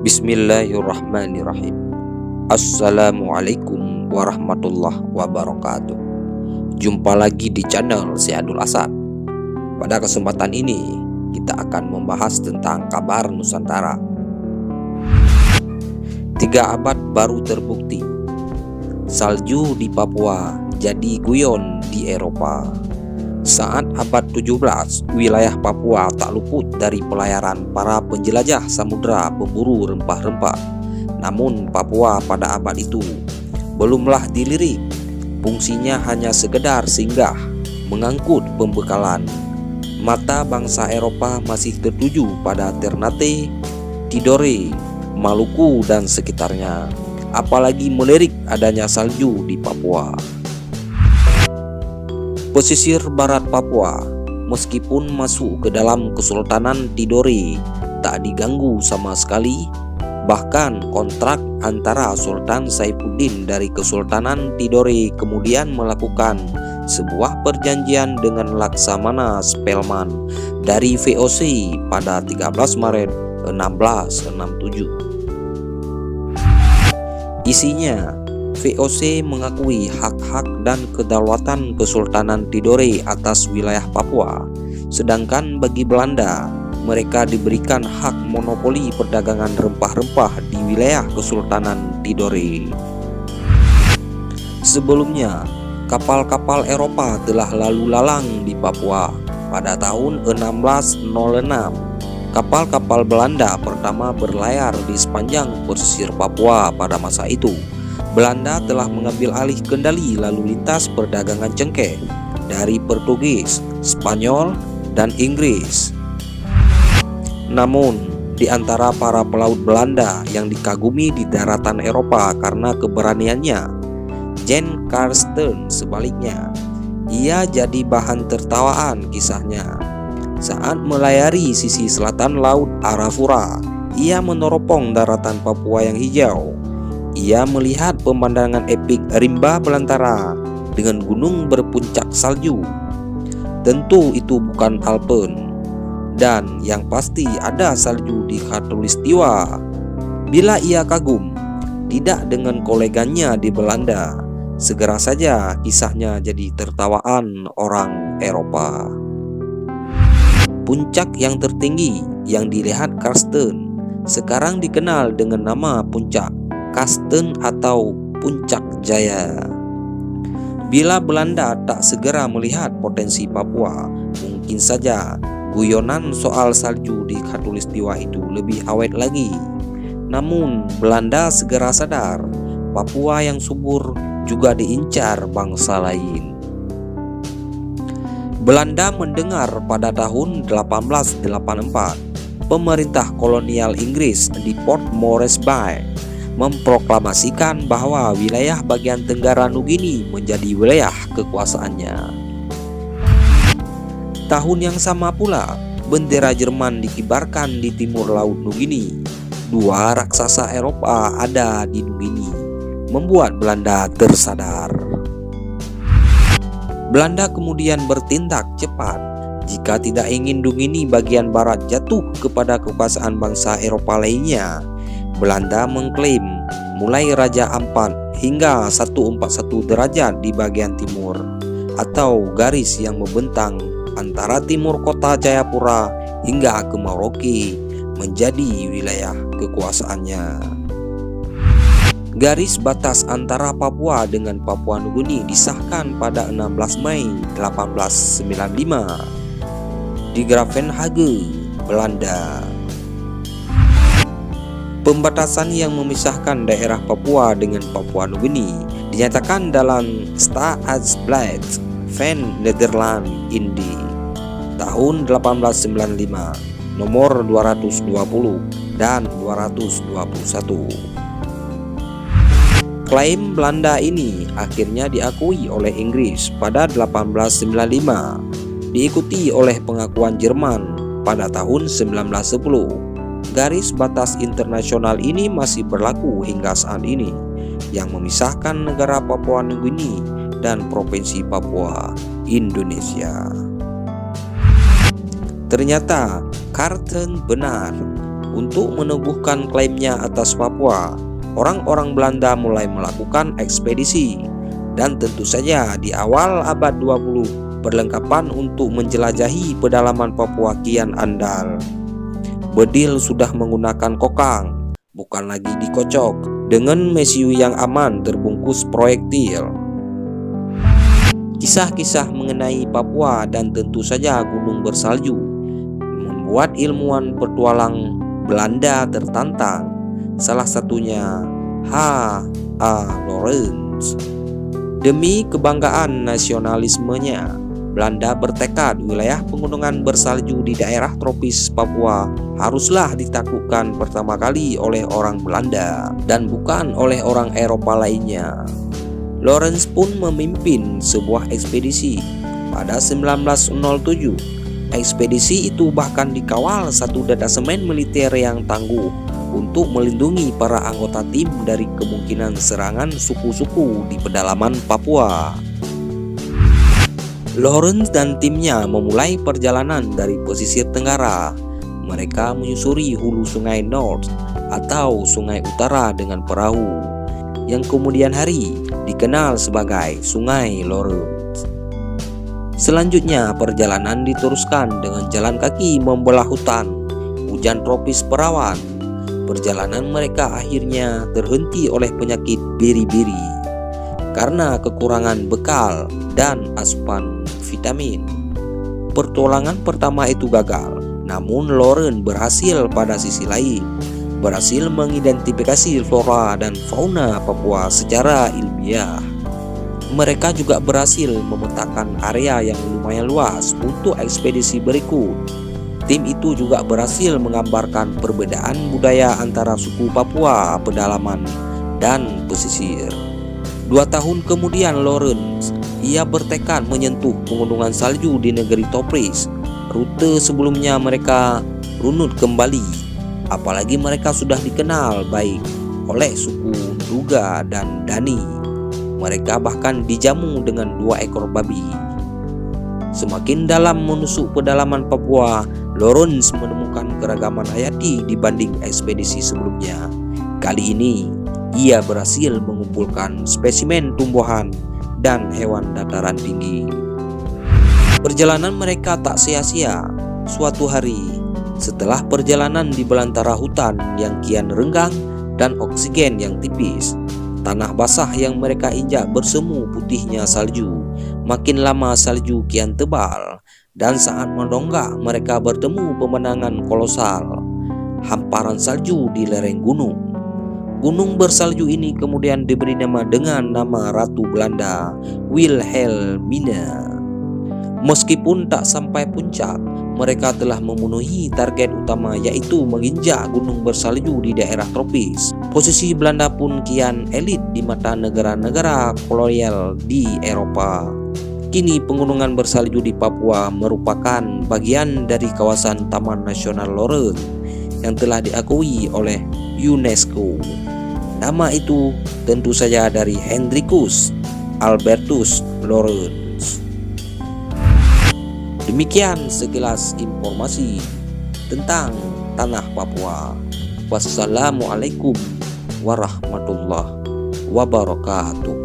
Bismillahirrahmanirrahim. Assalamualaikum warahmatullahi wabarakatuh. Jumpa lagi di channel Syahadul Asad. Pada kesempatan ini kita akan membahas tentang kabar Nusantara. 3 abad baru terbukti, salju di Papua jadi guyon di Eropa. Saat abad 17, wilayah Papua tak luput dari pelayaran para penjelajah samudera pemburu rempah-rempah. Namun Papua pada abad itu belumlah dilirik, fungsinya hanya sekedar singgah, mengangkut pembekalan. Mata bangsa Eropa masih tertuju pada Ternate, Tidore, Maluku dan sekitarnya, apalagi melirik adanya salju di Papua. Pesisir barat Papua, meskipun masuk ke dalam Kesultanan Tidore, tak diganggu sama sekali. Bahkan kontrak antara Sultan Saifuddin dari Kesultanan Tidore kemudian melakukan sebuah perjanjian dengan Laksamana Spelman dari VOC pada 13 Maret 1667. Isinya, VOC mengakui hak-hak dan kedaulatan Kesultanan Tidore atas wilayah Papua, sedangkan bagi Belanda, mereka diberikan hak monopoli perdagangan rempah-rempah di wilayah Kesultanan Tidore. Sebelumnya, kapal-kapal Eropa telah lalu lalang di Papua. Pada tahun 1606, kapal-kapal Belanda pertama berlayar di sepanjang pesisir Papua. Pada masa itu, Belanda telah mengambil alih kendali lalu lintas perdagangan cengkeh dari Portugis, Spanyol, dan Inggris. Namun, di antara para pelaut Belanda yang dikagumi di daratan Eropa karena keberaniannya, Jan Carsten sebaliknya, ia jadi bahan tertawaan kisahnya. Saat melayari sisi selatan Laut Arafura, ia meneropong daratan Papua yang hijau. Ia melihat pemandangan epik rimba belantara dengan gunung berpuncak salju. Tentu itu bukan Alpen, dan yang pasti ada salju di Khatulistiwa. Bila ia kagum, tidak dengan koleganya di Belanda, segera saja kisahnya jadi tertawaan orang Eropa. Puncak yang tertinggi yang dilihat Carsten sekarang dikenal dengan nama Puncak Kasten atau Puncak Jaya. Bila Belanda tak segera melihat potensi Papua, mungkin saja guyonan soal salju di Khatulistiwa itu lebih awet lagi. Namun Belanda segera sadar, Papua yang subur juga diincar bangsa lain. Belanda mendengar pada tahun 1884, pemerintah kolonial Inggris di Port Moresby memproklamasikan bahwa wilayah bagian tenggara Nugini menjadi wilayah kekuasaannya. Tahun yang sama pula, bendera Jerman dikibarkan di timur Laut Nugini. 2 raksasa Eropa ada di Nugini, membuat Belanda tersadar. Belanda kemudian bertindak cepat. Jika tidak ingin Nugini bagian barat jatuh kepada kekuasaan bangsa Eropa lainnya, Belanda mengklaim mulai Raja Ampat hingga 141 derajat di bagian timur, atau garis yang membentang antara timur kota Jayapura hingga ke Merauke, menjadi wilayah kekuasaannya. Garis batas antara Papua dengan Papua Nugini disahkan pada 16 Mei 1895 di Gravenhage, Belanda. Pembatasan yang memisahkan daerah Papua dengan Papua Nugini dinyatakan dalam Staatsblad van Nederland Indie tahun 1895 nomor 220 dan 221. Klaim Belanda ini akhirnya diakui oleh Inggris pada 1895, diikuti oleh pengakuan Jerman pada tahun 1910. Garis batas internasional ini masih berlaku hingga saat ini, yang memisahkan negara Papua Nugini dan Provinsi Papua, Indonesia. Ternyata Carsten benar, Untuk meneguhkan klaimnya atas Papua, orang-orang Belanda mulai melakukan ekspedisi. Dan tentu saja di awal abad 20, perlengkapan untuk menjelajahi pedalaman Papua kian andal. Bedil sudah menggunakan kokang, bukan lagi dikocok, dengan mesiu yang aman terbungkus proyektil. Kisah-kisah mengenai Papua dan tentu saja gunung bersalju membuat ilmuwan petualang Belanda tertantang. Salah satunya H.A. Lorentz. Demi kebanggaan nasionalismenya, Belanda bertekad wilayah pegunungan bersalju di daerah tropis Papua haruslah ditaklukkan pertama kali oleh orang Belanda dan bukan oleh orang Eropa lainnya. Lorentz pun memimpin sebuah ekspedisi pada 1907. Ekspedisi itu bahkan dikawal satu detasemen militer yang tangguh untuk melindungi para anggota tim dari kemungkinan serangan suku-suku di pedalaman Papua. Lorentz dan timnya memulai perjalanan dari pesisir tenggara. Mereka menyusuri hulu sungai North atau sungai utara dengan perahu, yang kemudian hari dikenal sebagai Sungai Lorentz. Selanjutnya perjalanan diteruskan dengan jalan kaki membelah hutan, hujan tropis perawan. Perjalanan mereka akhirnya terhenti oleh penyakit biri-biri karena kekurangan bekal dan asupan vitamin. Pertolongan pertama itu gagal, namun Lorentz berhasil pada sisi lain, berhasil mengidentifikasi flora dan fauna Papua secara ilmiah. Mereka juga berhasil memetakan area yang lumayan luas untuk ekspedisi berikut. Tim itu juga berhasil menggambarkan perbedaan budaya antara suku Papua pedalaman dan pesisir. 2 tahun kemudian Lorentz, ia bertekad menyentuh pegunungan salju di negeri tropis. Rute sebelumnya mereka runut kembali, apalagi mereka sudah dikenal baik oleh suku Duga dan Dani. Mereka bahkan dijamu dengan 2 ekor babi. Semakin dalam menusuk pedalaman Papua, Lorentz menemukan keragaman hayati dibanding ekspedisi sebelumnya. Kali ini, ia berhasil mengumpulkan spesimen tumbuhan dan hewan dataran tinggi. Perjalanan mereka tak sia-sia. Suatu hari, setelah perjalanan di belantara hutan yang kian renggang dan oksigen yang tipis, tanah basah yang mereka injak bersemu putihnya salju. Makin lama salju kian tebal, dan saat mendonggak mereka bertemu pemandangan kolosal, hamparan salju di lereng gunung. Gunung bersalju ini kemudian diberi nama dengan nama Ratu Belanda, Wilhelmina. Meskipun tak sampai puncak, mereka telah memenuhi target utama, yaitu menginjak gunung bersalju di daerah tropis. Posisi Belanda pun kian elit di mata negara-negara kolonial di Eropa. Kini pegunungan bersalju di Papua merupakan bagian dari kawasan Taman Nasional Lorentz yang telah diakui oleh UNESCO. Nama itu tentu saja dari Hendrikus Albertus Lorentz. Demikian sekilas informasi tentang tanah Papua. Wassalamualaikum warahmatullahi wabarakatuh.